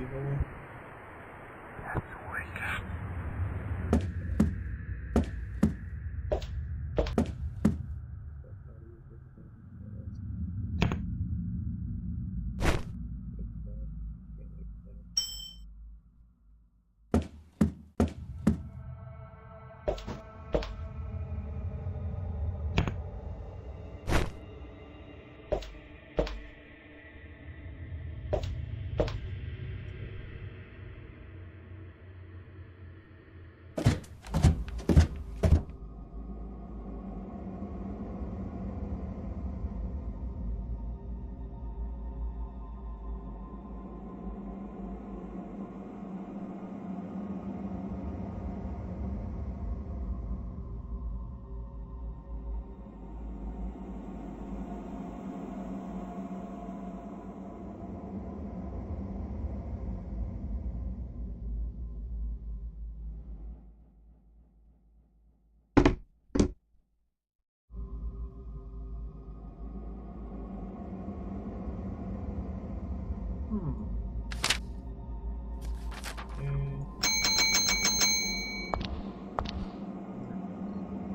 evil.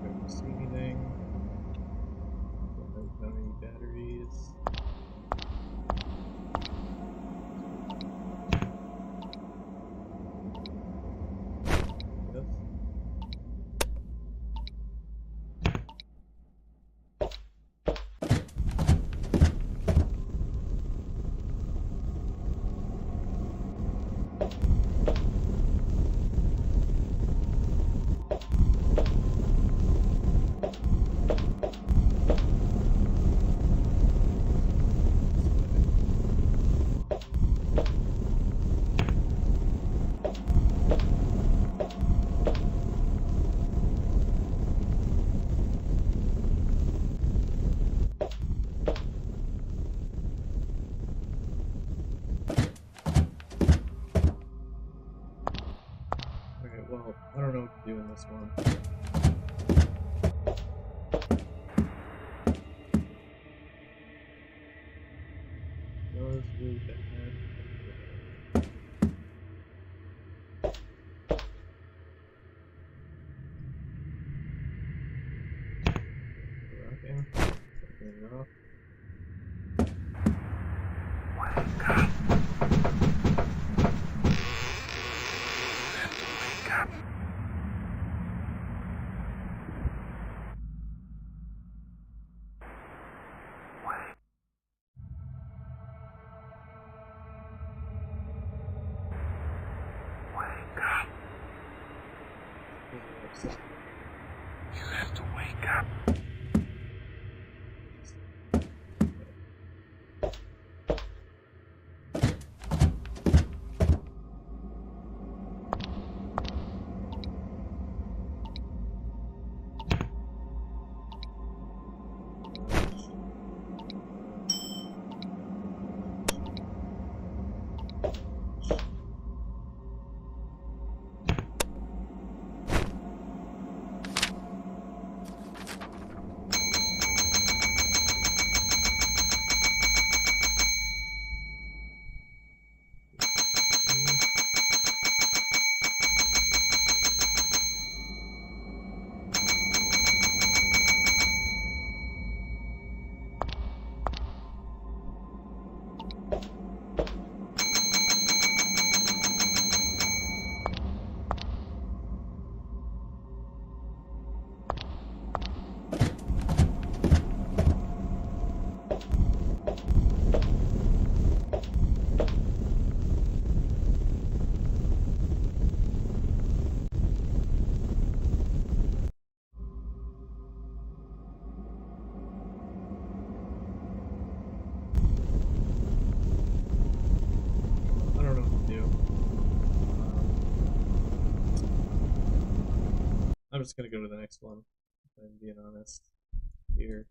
Don't see anything. Don't have any batteries. Yes. Okay, well, I don't know what to do in this one. That was really bad. Rocking. Turning it off. You have to wake up. I don't know what to do. I'm just gonna go to the next one, if I'm being honest here.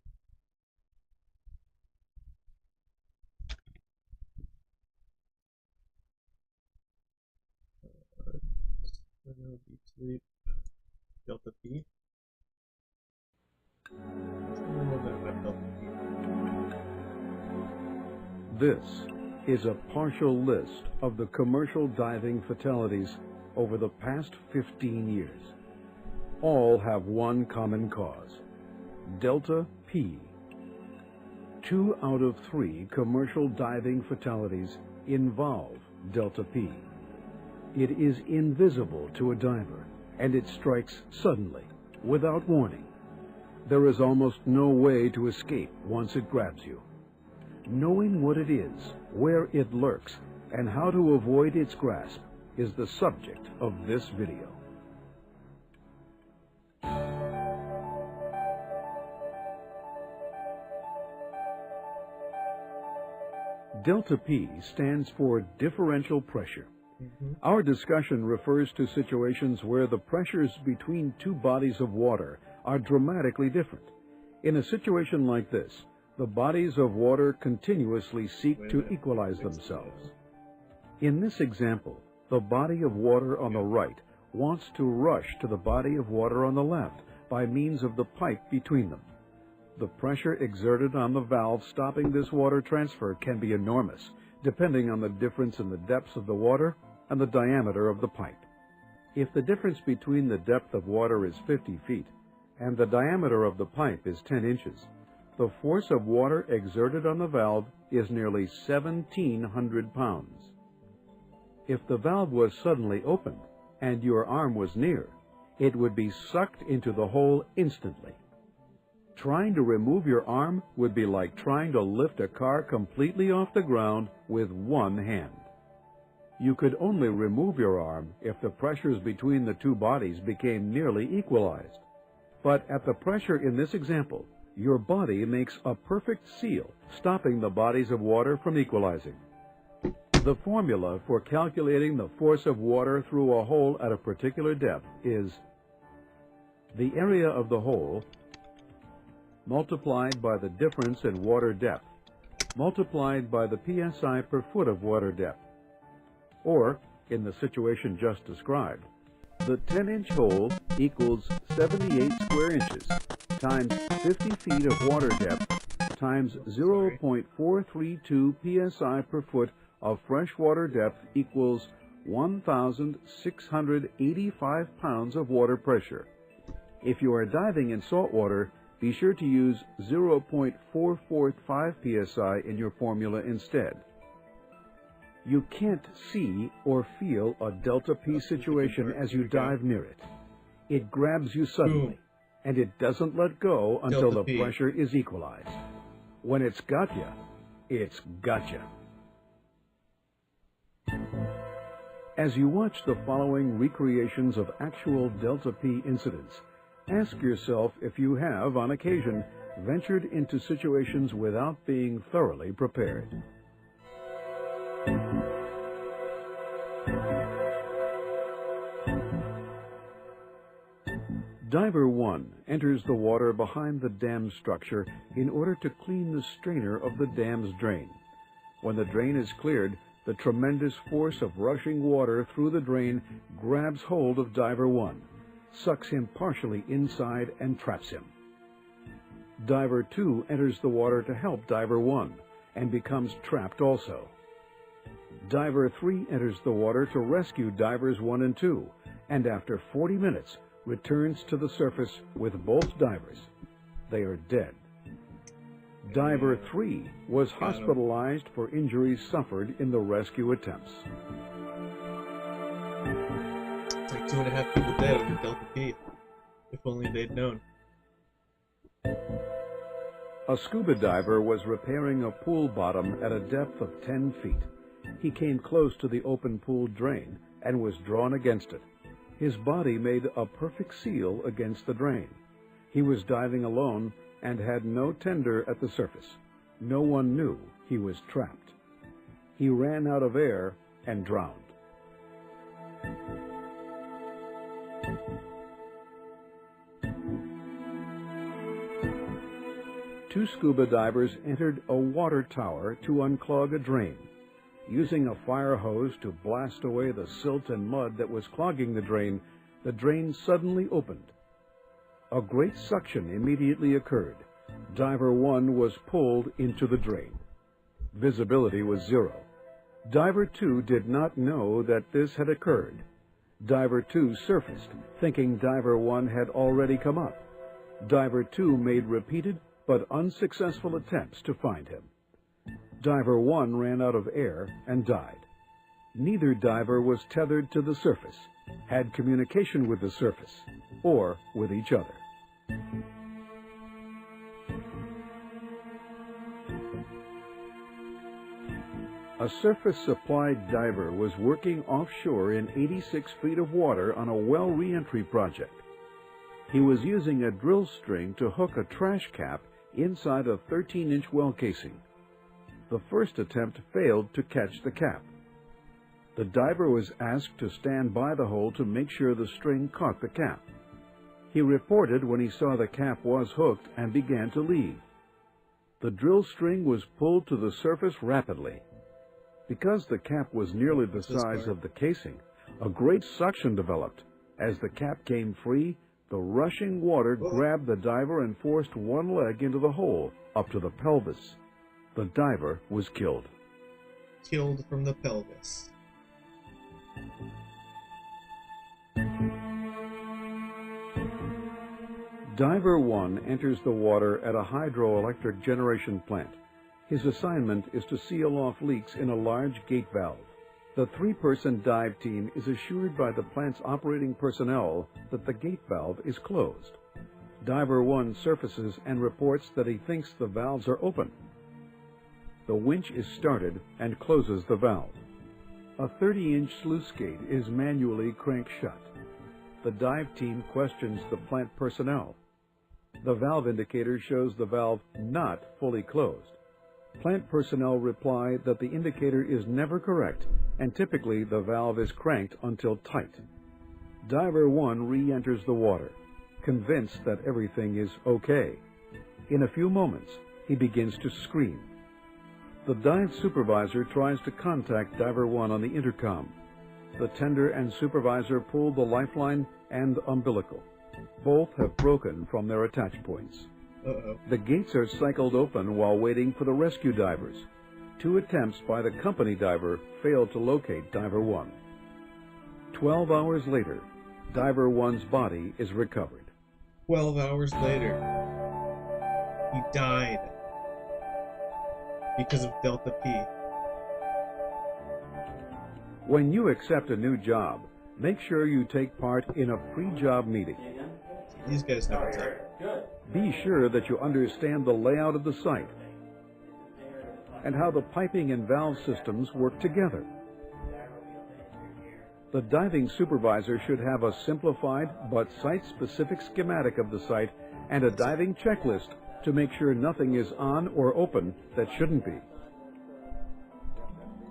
Deep sleep. Delta P. This is a partial list of the commercial diving fatalities over the past 15 years. All have one common cause: Delta P. 2 out of 3 commercial diving fatalities involve Delta P. It is invisible to a diver, and it strikes suddenly, without warning. There is almost no way to escape once it grabs you. Knowing what it is, where it lurks, and how to avoid its grasp is the subject of this video. Delta P stands for differential pressure. Our discussion refers to situations where the pressures between two bodies of water are dramatically different. In a situation like this, the bodies of water continuously seek to equalize themselves. In this example, the body of water on the right wants to rush to the body of water on the left by means of the pipe between them. The pressure exerted on the valve stopping this water transfer can be enormous, depending on the difference in the depths of the water and the diameter of the pipe. If the difference between the depth of water is 50 feet and the diameter of the pipe is 10 inches, the force of water exerted on the valve is nearly 1,700 pounds. If the valve was suddenly opened and your arm was near, it would be sucked into the hole instantly. Trying to remove your arm would be like trying to lift a car completely off the ground with one hand. You could only remove your arm if the pressures between the two bodies became nearly equalized. But at the pressure in this example, your body makes a perfect seal, stopping the bodies of water from equalizing. The formula for calculating the force of water through a hole at a particular depth is the area of the hole multiplied by the difference in water depth, multiplied by the psi per foot of water depth. Or, in the situation just described, the 10-inch hole equals 78 square inches times 50 feet of water depth times 0.432 psi per foot of freshwater depth equals 1,685 pounds of water pressure. If you are diving in salt water, be sure to use 0.445 psi in your formula instead. You can't see or feel a Delta P situation as you dive near it. It grabs you suddenly, and it doesn't let go until the pressure is equalized. When it's got you, it's got you. As you watch the following recreations of actual Delta P incidents, ask yourself if you have, on occasion, ventured into situations without being thoroughly prepared. Diver 1 enters the water behind the dam structure in order to clean the strainer of the dam's drain. When the drain is cleared, the tremendous force of rushing water through the drain grabs hold of Diver 1, sucks him partially inside, and traps him. Diver 2 enters the water to help Diver 1 and becomes trapped also. Diver 3 enters the water to rescue Divers 1 and 2, and after 40 minutes returns to the surface with both divers. They are dead. Diver 3 was hospitalized for injuries suffered in the rescue attempts. Like 2.5 people dead under Delta P. If only they'd known. A scuba diver was repairing a pool bottom at a depth of 10 feet. He came close to the open pool drain and was drawn against it. His body made a perfect seal against the drain. He was diving alone and had no tender at the surface. No one knew he was trapped. He ran out of air and drowned. Two scuba divers entered a water tower to unclog a drain. Using a fire hose to blast away the silt and mud that was clogging the drain suddenly opened. A great suction immediately occurred. Diver 1 was pulled into the drain. Visibility was 0. Diver 2 did not know that this had occurred. Diver 2 surfaced, thinking Diver 1 had already come up. Diver 2 made repeated but unsuccessful attempts to find him. Diver 1 ran out of air and died. Neither diver was tethered to the surface, had communication with the surface, or with each other. A surface-supplied diver was working offshore in 86 feet of water on a well re-entry project. He was using a drill string to hook a trash cap inside a 13-inch well casing. The first attempt failed to catch the cap. The diver was asked to stand by the hole to make sure the string caught the cap. He reported when he saw the cap was hooked and began to leave. The drill string was pulled to the surface rapidly. Because the cap was nearly the size of the casing, a great suction developed. As the cap came free, the rushing water grabbed the diver and forced one leg into the hole, up to the pelvis. The diver was killed. Killed from the pelvis. Diver 1 enters the water at a hydroelectric generation plant. His assignment is to seal off leaks in a large gate valve. The three-person dive team is assured by the plant's operating personnel that the gate valve is closed. Diver 1 surfaces and reports that he thinks the valves are open. The winch is started and closes the valve. A 30-inch sluice gate is manually cranked shut. The dive team questions the plant personnel. The valve indicator shows the valve not fully closed. Plant personnel reply that the indicator is never correct, and typically the valve is cranked until tight. Diver 1 re-enters the water, convinced that everything is okay. In a few moments, he begins to scream. The dive supervisor tries to contact Diver 1 on the intercom. The tender and supervisor pull the lifeline and umbilical. Both have broken from their attach points. The gates are cycled open while waiting for the rescue divers. 2 attempts by the company diver failed to locate Diver 1. 12 hours later, Diver 1's body is recovered. 12 hours later, he died because of Delta P. When you accept a new job, make sure you take part in a pre-job meeting. These guys know what's up. Be sure that you understand the layout of the site and how the piping and valve systems work together. The diving supervisor should have a simplified but site-specific schematic of the site and a diving checklist to make sure nothing is on or open that shouldn't be.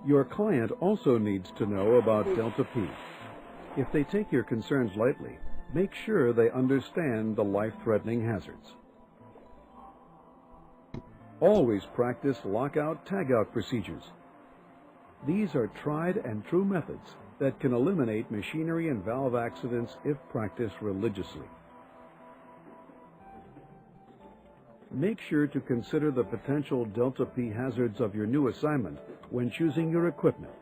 Your client also needs to know about Delta P. If they take your concerns lightly, make sure they understand the life-threatening hazards. Always practice lockout-tagout procedures. These are tried and true methods that can eliminate machinery and valve accidents if practiced religiously. Make sure to consider the potential Delta P hazards of your new assignment when choosing your equipment.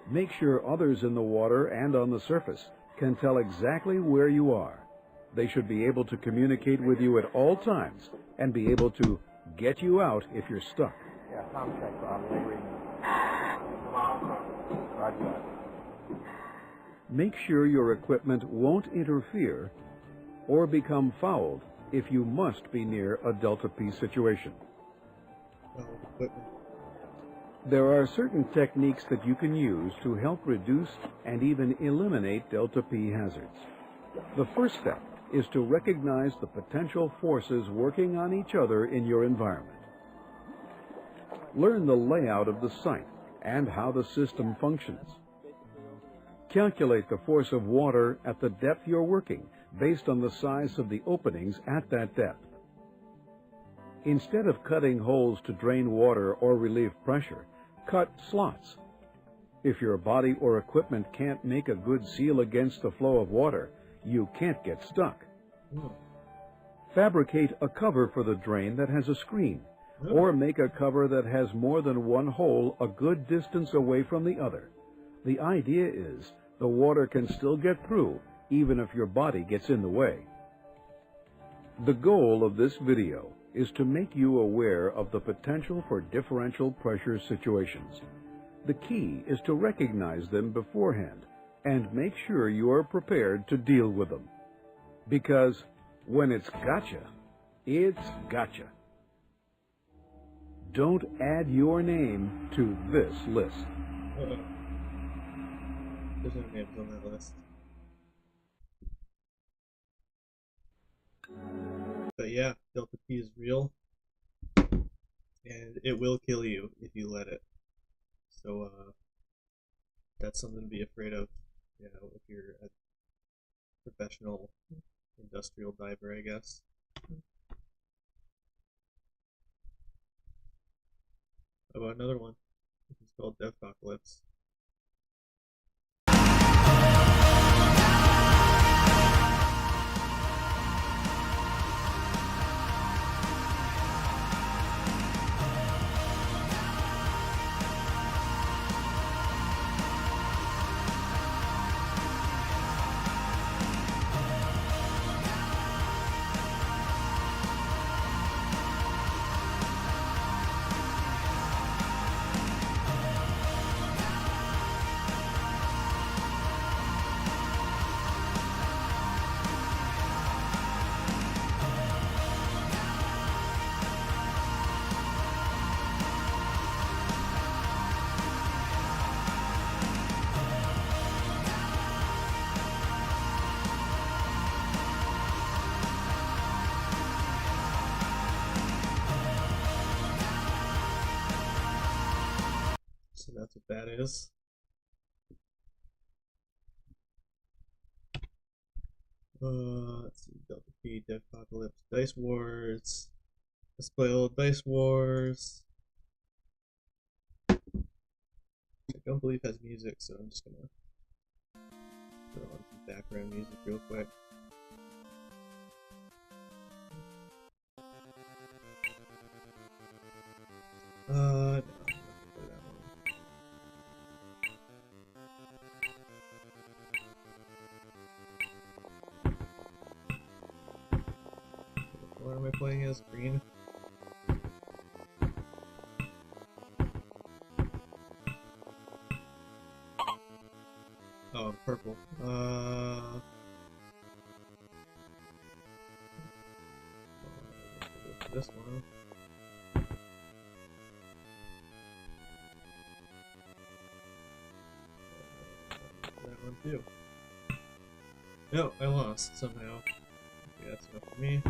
Make sure others in the water and on the surface can tell exactly where you are. They should be able to communicate with you at all times and be able to get you out if you're stuck. Yeah, Tom check, Bob. Roger that. Make sure your equipment won't interfere or become fouled if you must be near a Delta P situation. There are certain techniques that you can use to help reduce and even eliminate Delta P hazards. The first step is to recognize the potential forces working on each other in your environment. Learn the layout of the site and how the system functions. Calculate the force of water at the depth you're working based on the size of the openings at that depth. Instead of cutting holes to drain water or relieve pressure, cut slots. If your body or equipment can't make a good seal against the flow of water, you can't get stuck. Fabricate a cover for the drain that has a screen. or make a cover that has more than one hole a good distance away from the other. The idea is the water can still get through even if your body gets in the way. The goal of this video is to make you aware of the potential for differential pressure situations. The key is to recognize them beforehand and make sure you are prepared to deal with them. Because when it's gotcha, it's gotcha. Don't add your name to this list. There's no names on that list. But yeah, Delta P is real, and it will kill you if you let it. So that's something to be afraid of, you know, if you're a professional industrial diver, I guess. How about another one? This is called Deathpocalypse. So that's what that is. Let's see, Delta P, Deathpocalypse, Dice Wars. Let's play a little Dice Wars. I don't believe it has music, so I'm just gonna throw on some background music real quick. No, I'm not gonna play that one. What am I playing as? Green? Oh, purple. This one. That one too. No, I lost somehow. Okay, that's enough for me.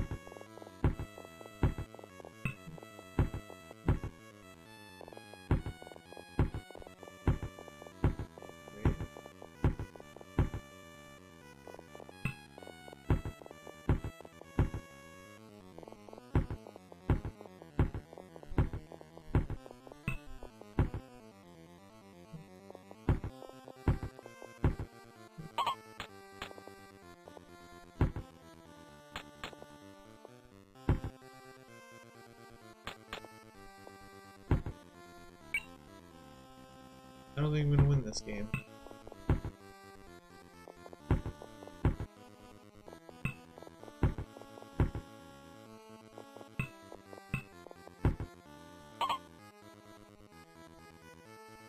Great. I don't think I'm gonna win this game.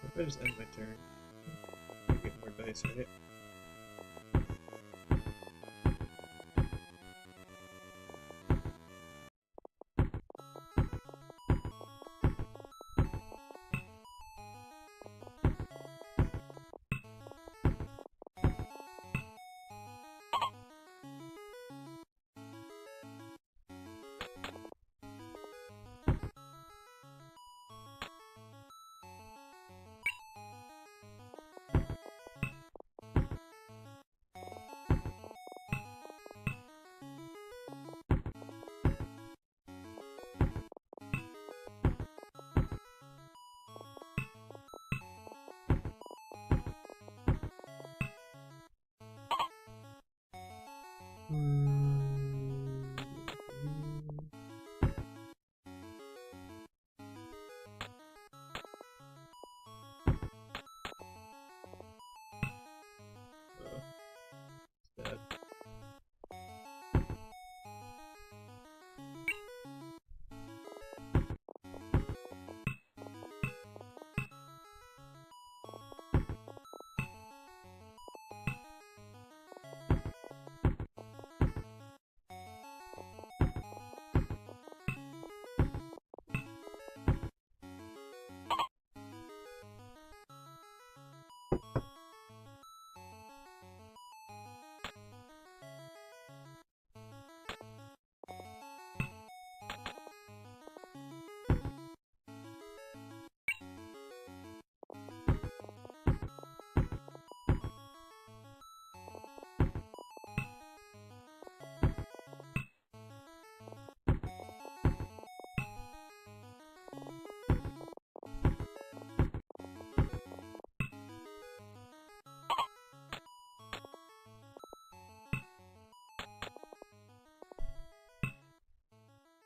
What if I just end my turn? I get more dice, right?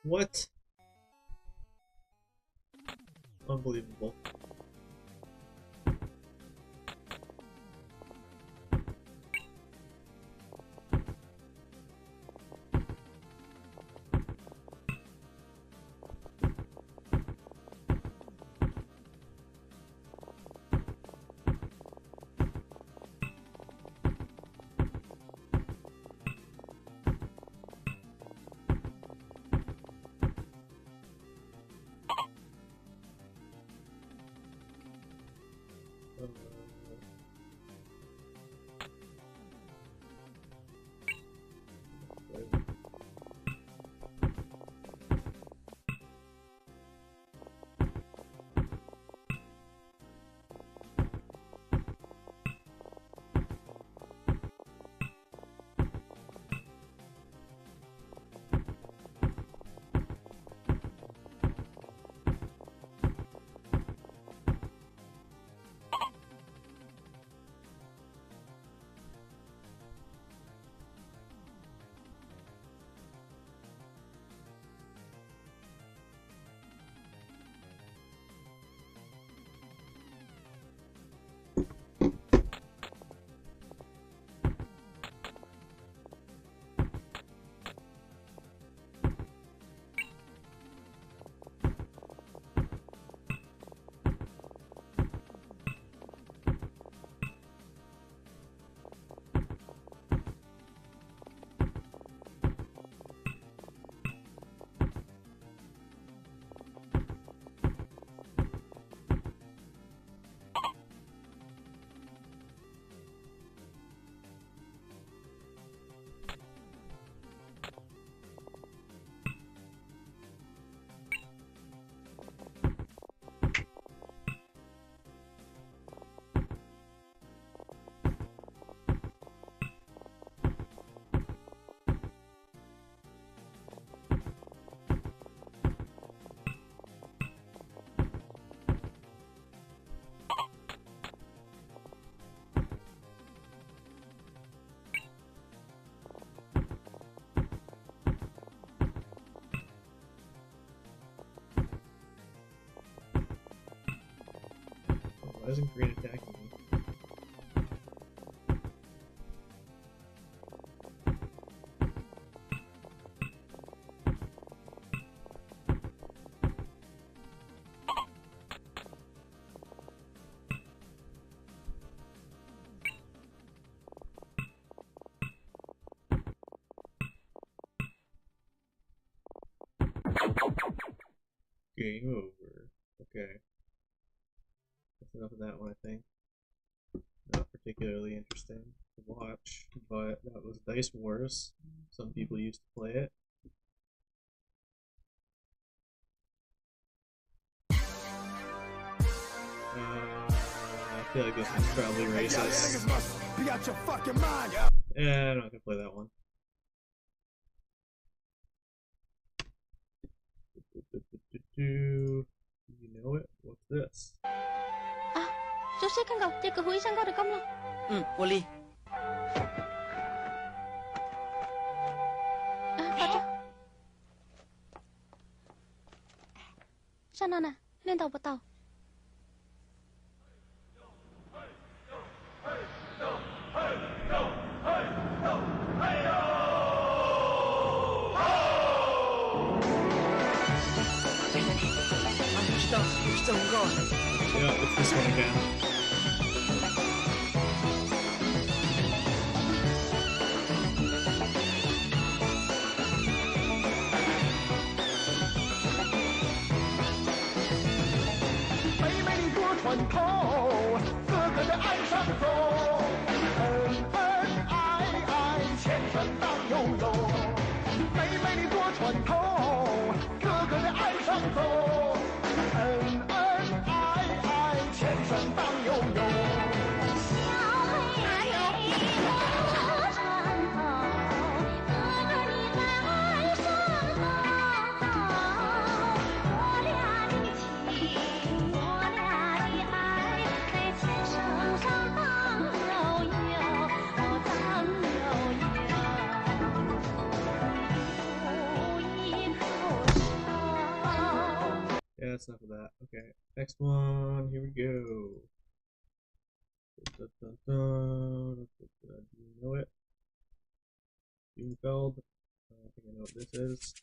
What? Unbelievable. Why isn't green attacking me? Game over. Okay. That's enough of that one, I think. Not particularly interesting to watch, but that was Dice Wars. Some people used to play it. I feel like this one's probably racist. Be out your fucking mind. Yeah, I'm not gonna play that one. Do you know it? What's this? Sushi kan kau? Dia ke hui sang kau rekam lo. Boleh. Baca. Sana nè, lên tàu vào tàu. Yeah, it's this one again. enough of that. Okay, next one. Here we go. Dun, dun, dun, dun. Do you know it? Doomfeld. I think I know what this is.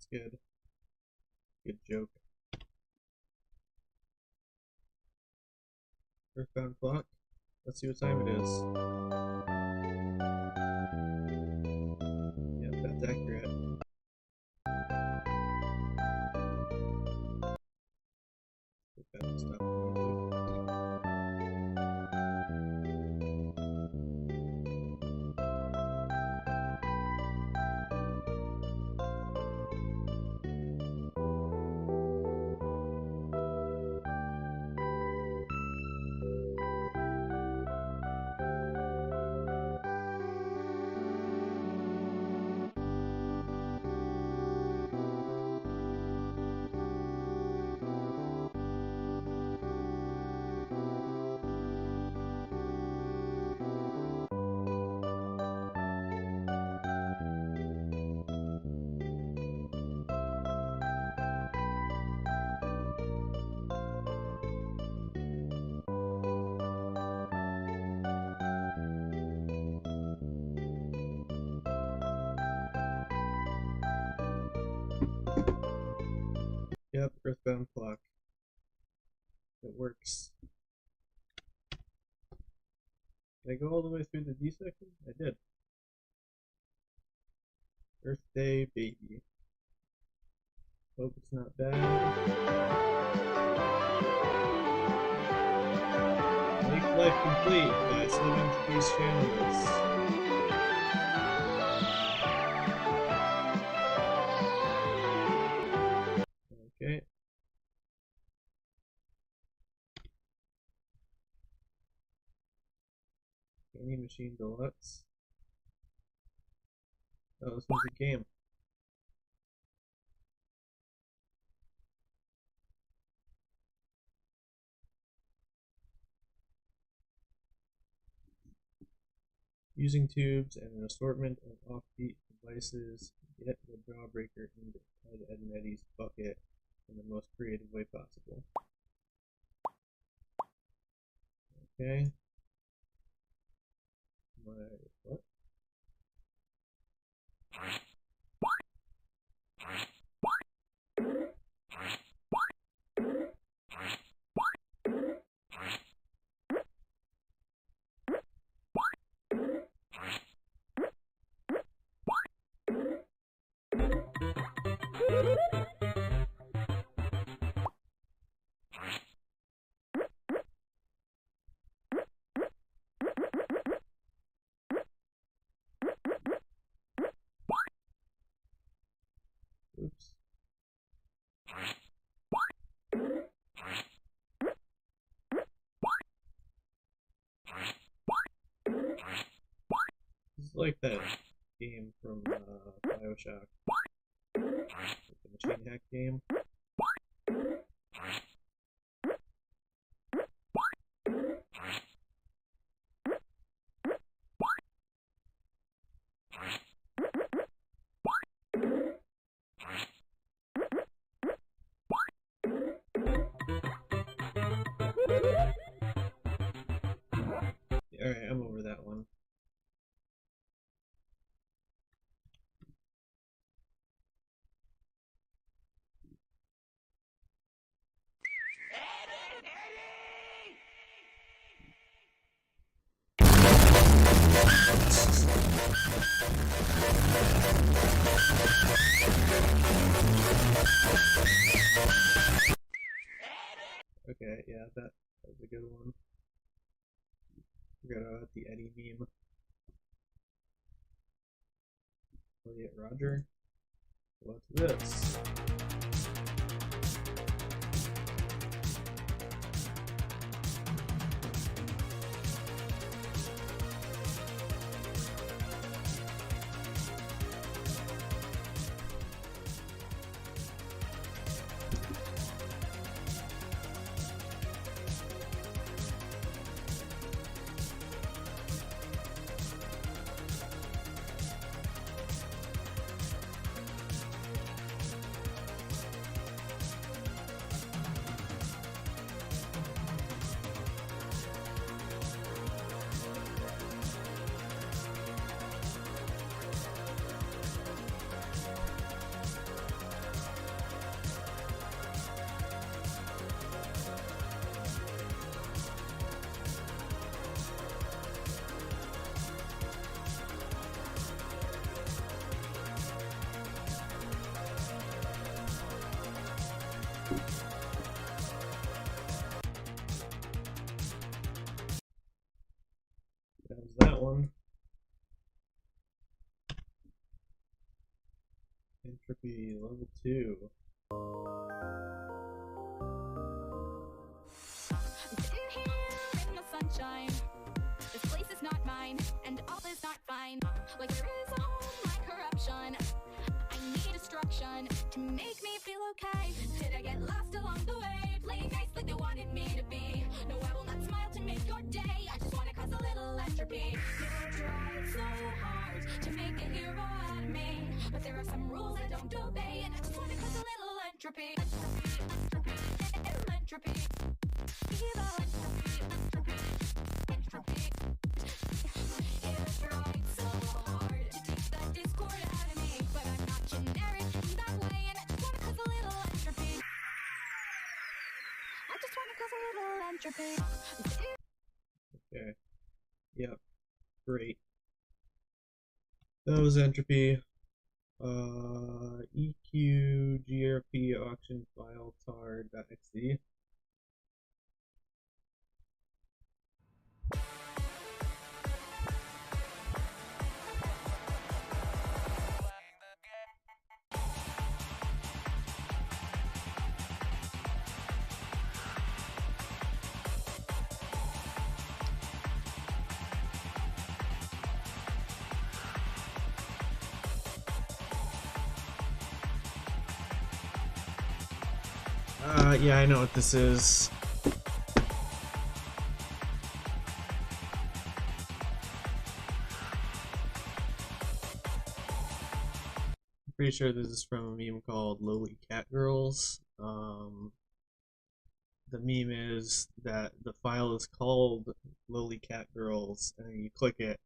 Good. Good joke. Earthbound clock. Let's see what time it is. Yep, that's accurate. Put that stuff Yep, earthbound clock. It works. Did I go all the way through the D section? I did. Earth Day Baby. Hope it's not bad. Make life complete by slipping to these channels. Okay. Candy Machine Deluxe. Oh, this one's a game. Using tubes and an assortment of offbeat devices, get the jawbreaker into Ed and Eddie's bucket in the most creative way possible. Okay. What? Oops. This is like that game from Bioshock. Like the machine hack game. Alright, I'm over that one. Okay, yeah, that was a good one. Forgot about the Eddie meme. Elliot Roger. What's this? That was that one. Entropy level 2. Sitting here in the sunshine. This place is not mine, and all is not fine. Like there is a home like corruption. I need destruction to make me feel okay. Did I get lost along the way? Playing nice like they wanted me to be. No, I will not smile to make your day. I just wanna cause a little entropy. Never tried so hard to make a hero out of me, but there are some rules I don't obey, and I just wanna cause a little entropy. Entropy. Evil entropy. Entropy. It tried so hard to take the discord out of me, but I'm not generic in that way, and I just wanna cause a little entropy. I just wanna cause a little entropy. Okay. Yep. Great. That was entropy. EQ grp auction file tar.xd. Yeah, I know what this is. I'm pretty sure this is from a meme called Lowly Cat Girls. The meme is that the file is called Lowly Cat Girls, and then you click it,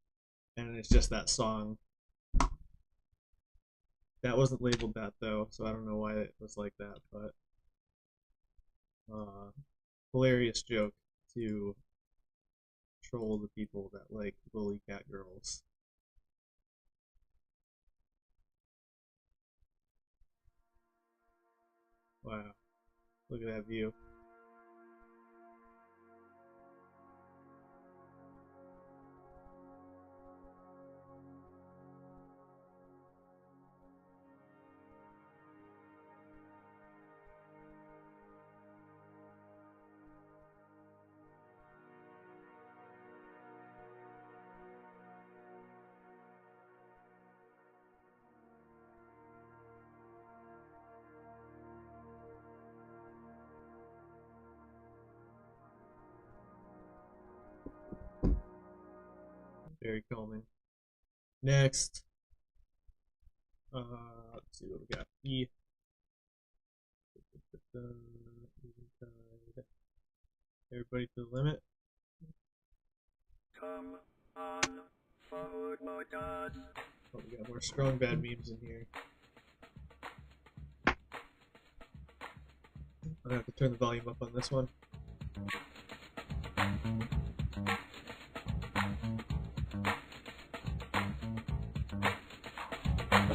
and it's just that song. That wasn't labeled that though, so I don't know why it was like that, but hilarious joke to troll the people that like Lowly Cat Girls. Wow, look at that view. Very calming. Next, let's see what we got. E. Everybody to the limit. Come on, forward, boys. Oh, we got more strong bad memes in here. I'm gonna have to turn the volume up on this one.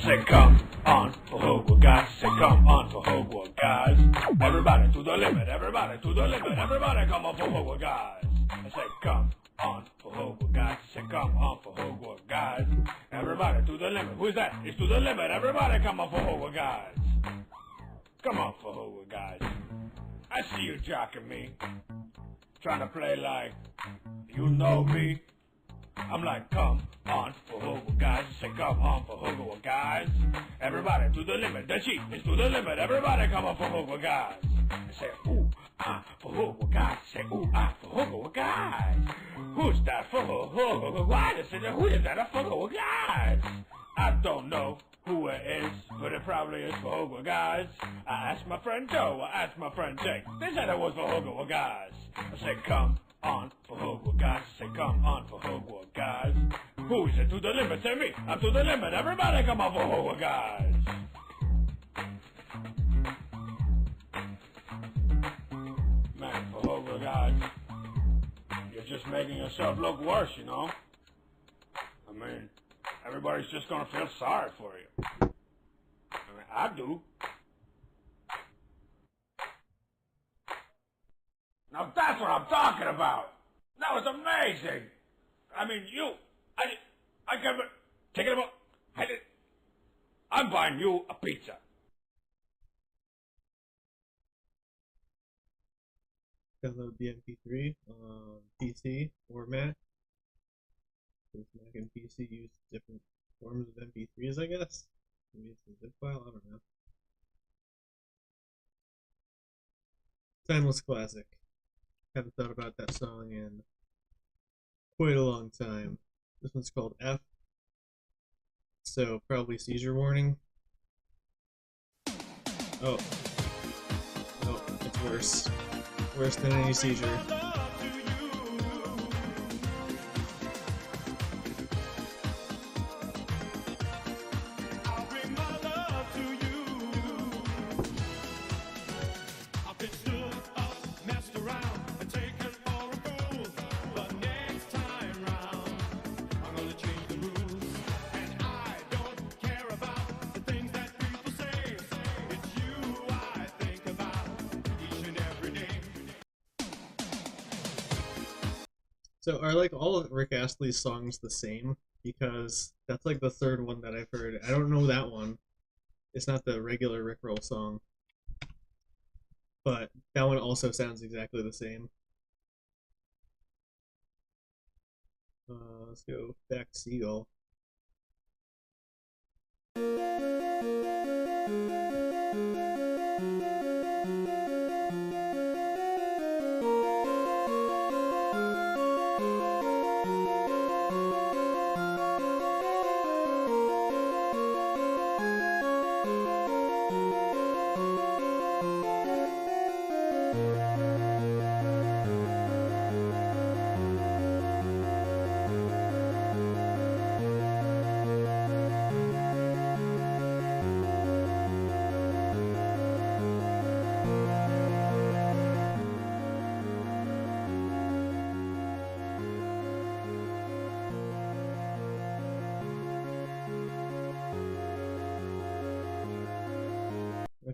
say come on for Hogwarts, guys. I say come on for Hogwarts, guys. Everybody to the limit, everybody to the limit, everybody come on for Hogwarts, guys. I say come on for Hogwarts, guys. I say come on for Hogwarts, guys. Everybody to the limit. Who's that? It's to the limit. Everybody come on for Hogwarts, guys. Come on for Hogwarts, guys. I see you jocking me, trying to play like you know me. I'm like, come on for Hogwarts, guys. I say, come on for Hogwarts, guys. Everybody to the limit. The cheat is to the limit. Everybody come on for Hogwarts, guys. I say, ooh, ah, for Hogwarts, guys. I say, ooh, ah, for Hogwarts, guys. Who's that for Hogwarts? Why is it? Who is that for Hogwarts, guys? I don't know who it is, but it probably is for Hogwarts, guys. I asked my friend Joe. I asked my friend Jake. They said it was for Hogwarts, guys. I said, come on for Hogwarts, guys. I say, come on for Hogwarts, guys. Who is it to the limit? Say me. I'm to the limit. Everybody come on for Hogwarts, guys. Man, for Hogwarts, guys, you're just making yourself look worse, you know? I mean, everybody's just gonna feel sorry for you. I mean, I do. Now that's what I'm talking about. That was amazing. I mean, I can't take it about. I'm buying you a pizza. Download the MP3 on PC or Mac. Because Mac and PC use different forms of MP3s, I guess. Maybe it's a zip file, I don't know. Timeless classic. Haven't thought about that song in quite a long time. This one's called F. So probably seizure warning. Oh. Oh, it's worse. Worse than any seizure. So are like all of Rick Astley's songs the same? Because that's like the third one that I've heard. I don't know that one. It's not the regular Rickroll song. But that one also sounds exactly the same. Let's go back to Seagull.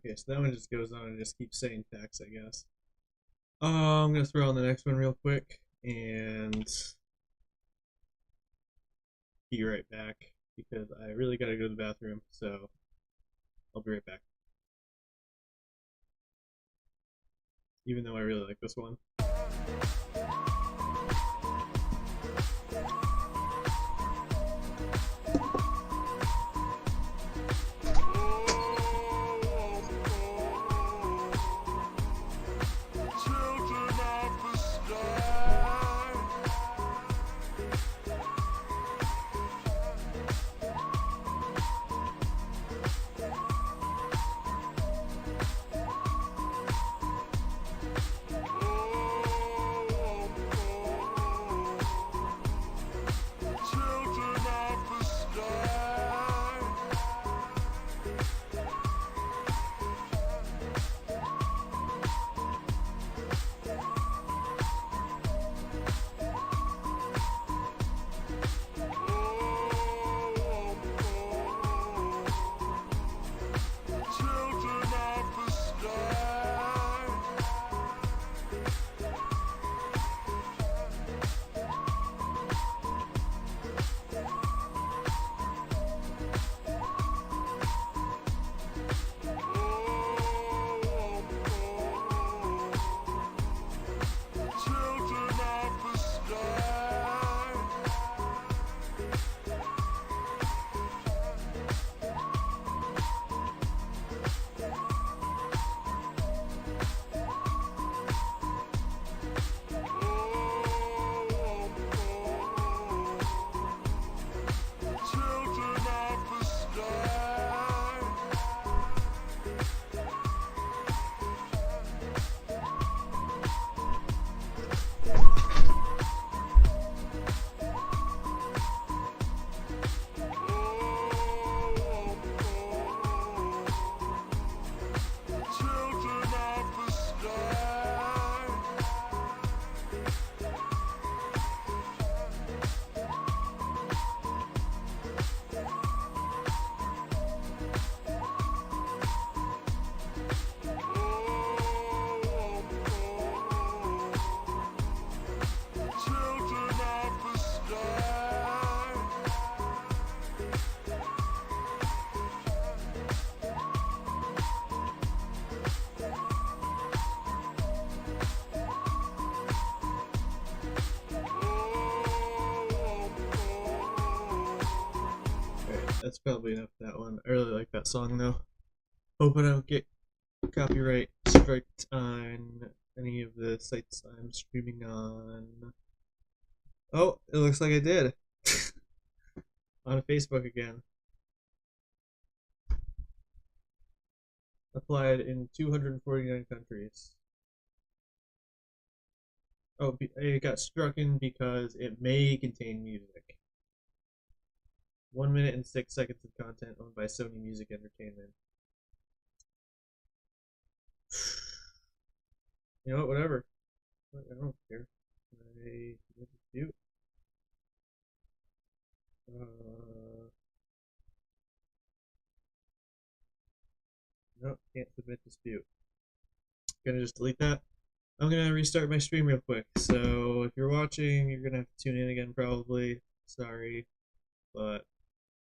Okay, so that one just goes on and just keeps saying facts, I guess. I'm gonna throw on the next one real quick and be right back because I really gotta go to the bathroom, so I'll be right back. Even though I really like this one. That's probably enough of that one. I really like that song though. Hope I don't get copyright striked on any of the sites I'm streaming on. Oh, it looks like I did. On Facebook again. Applied in 249 countries. Oh, it got struck in because it may contain music. 1 minute and 6 seconds of content owned by Sony Music Entertainment. You know what? Whatever. I don't care. I dispute. Nope, can't submit dispute. Gonna just delete that. I'm gonna restart my stream real quick. So if you're watching, you're gonna have to tune in again probably. Sorry, but